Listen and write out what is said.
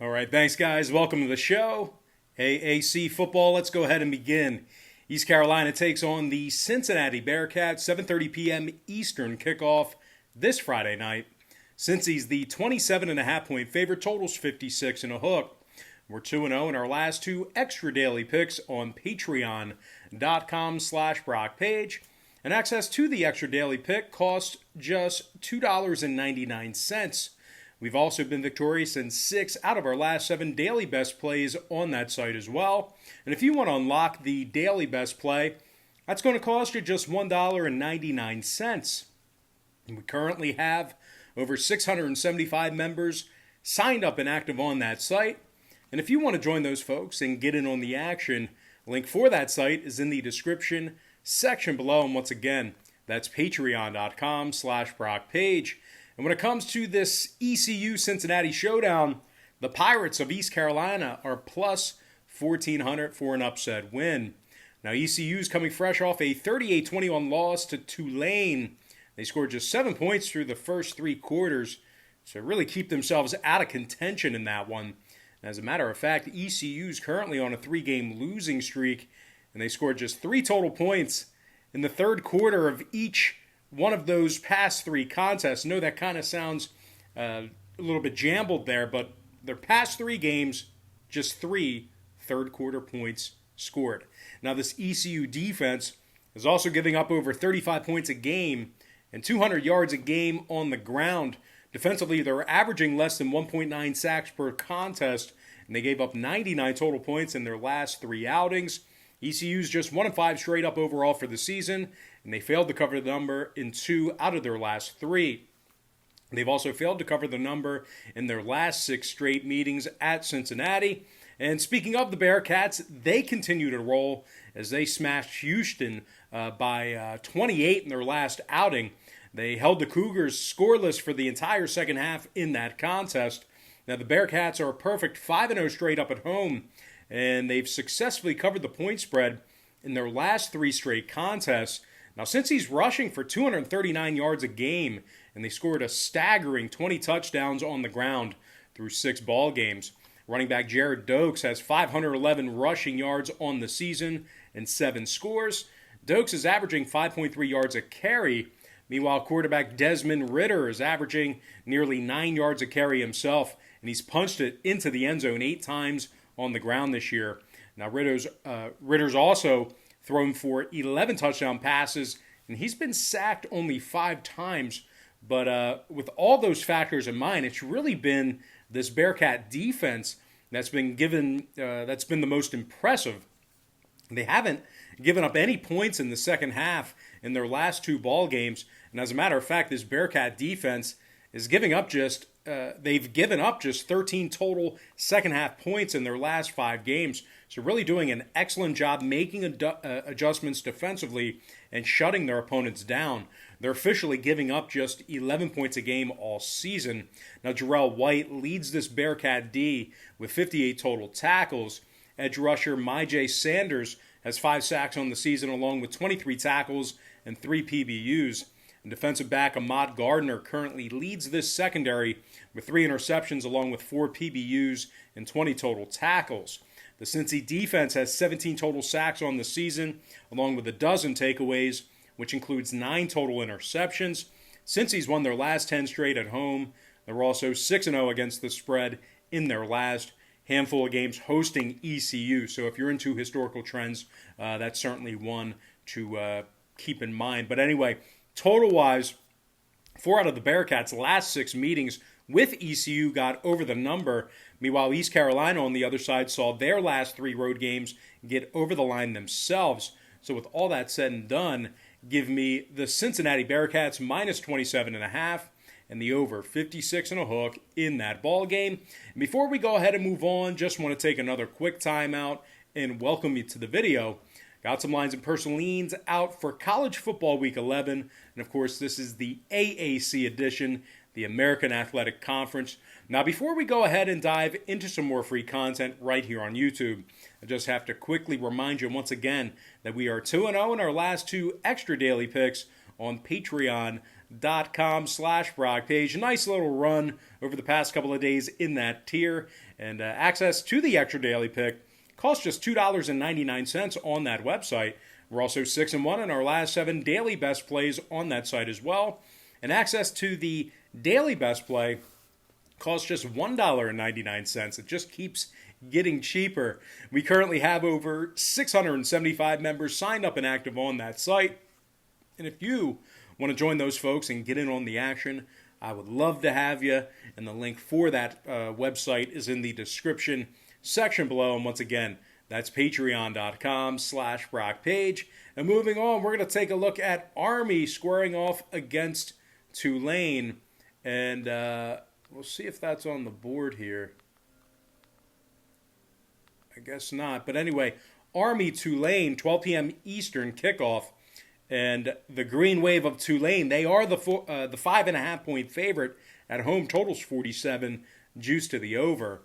All right, thanks, guys. Welcome to the show. AAC football, let's go ahead and begin. East Carolina takes on the Cincinnati Bearcats, 7:30 p.m. Eastern kickoff this Friday night. Cincy's the 27.5-point favorite, totals 56 and a hook. We're 2-0 in our last two extra daily picks on patreon.com/BrockPage. And access to the extra daily pick costs just $2.99. We've also been victorious in 6 out of our last 7 daily best plays on that site as well. And if you want to unlock the daily best play, that's going to cost you just $1.99. We currently have over 675 members signed up and active on that site. And if you want to join those folks and get in on the action, link for that site is in the description section below. And once again, that's patreon.com/BrockPage. And when it comes to this ECU Cincinnati showdown, the Pirates of East Carolina are plus 1,400 for an upset win. Now, ECU is coming fresh off a 38-21 loss to Tulane. They scored just 7 points through the first 3 quarters, so really keep themselves out of contention in that one. As a matter of fact, ECU is currently on a 3-game losing streak, and they scored just 3 total points in the third quarter of each one of those past 3 contests. I know that kind of sounds a little bit jambled there, but their past 3 games, just 3 third quarter points scored. Now, this ECU defense is also giving up over 35 points a game and 200 yards a game on the ground. Defensively, they're averaging less than 1.9 sacks per contest, and they gave up 99 total points in their last 3 outings. ECU's just 1-5 straight up overall for the season, and they failed to cover the number in 2 out of their last 3. They've also failed to cover the number in their last 6 straight meetings at Cincinnati. And speaking of the Bearcats, they continue to roll as they smashed Houston by 28 in their last outing. They held the Cougars scoreless for the entire second half in that contest. Now, the Bearcats are a perfect 5-0 straight up at home, and they've successfully covered the point spread in their last 3 straight contests. Now, since he's rushing for 239 yards a game, and they scored a staggering 20 touchdowns on the ground through 6 ball games. Running back Jared Dokes has 511 rushing yards on the season and 7 scores. Dokes is averaging 5.3 yards a carry. Meanwhile, quarterback Desmond Ridder is averaging nearly 9 yards a carry himself, and he's punched it into the end zone 8 times on the ground this year. Now, Ritter's also thrown for 11 touchdown passes, and he's been sacked only 5 times. But with all those factors in mind, it's really been this Bearcat defense that's been the most impressive. They haven't given up any points in the second half in their last 2 ball games, and as a matter of fact, this Bearcat defense is they've given up just 13 total second half points in their last 5 games. So really doing an excellent job making adjustments defensively and shutting their opponents down. They're officially giving up just 11 points a game all season. Now, Jarrell White leads this Bearcat D with 58 total tackles. Edge rusher Myjay Sanders has 5 sacks on the season, along with 23 tackles and 3 PBUs. And defensive back Ahmad Gardner currently leads this secondary with 3 interceptions, along with 4 PBUs and 20 total tackles. The Cincy defense has 17 total sacks on the season, along with 12 takeaways, which includes 9 total interceptions. Cincy's won their last 10 straight at home. They're also 6-0 against the spread in their last handful of games hosting ECU. So if you're into historical trends, that's certainly one to keep in mind. But anyway, total-wise, 4 out of the Bearcats' last 6 meetings with ECU got over the number. Meanwhile, East Carolina on the other side saw their last 3 road games get over the line themselves. So with all that said and done, give me the Cincinnati Bearcats minus 27.5 and the over 56 and a hook in that ball game. And before we go ahead and move on, just want to take another quick timeout and welcome you to the video. Got some lines and personal leans out for college football week 11. And of course, this is the AAC edition, the American Athletic Conference. Now, before we go ahead and dive into some more free content right here on YouTube, I just have to quickly remind you once again that we are 2-0 in our last 2 extra daily picks on Patreon.com/BrockPage. Underdog.com/Brock page. A nice little run over the past couple of days in that tier. And access to the extra daily pick costs just $2.99 on that website. We're also 6-1 in our last 7 daily best plays on that site as well. And access to the daily best play costs just $1.99. It just keeps getting cheaper. We currently have over 675 members signed up and active on that site. And if you want to join those folks and get in on the action, I would love to have you. And the link for that website is in the description section below. And once again, that's patreon.com/Brock page. And moving on, we're going to take a look at Army squaring off against Tulane. And we'll see if that's on the board here. I guess not. But anyway, Army Tulane, 12 p.m. Eastern kickoff. And the Green Wave of Tulane, they are the 5.5 point favorite at home. Totals 47, juice to the over.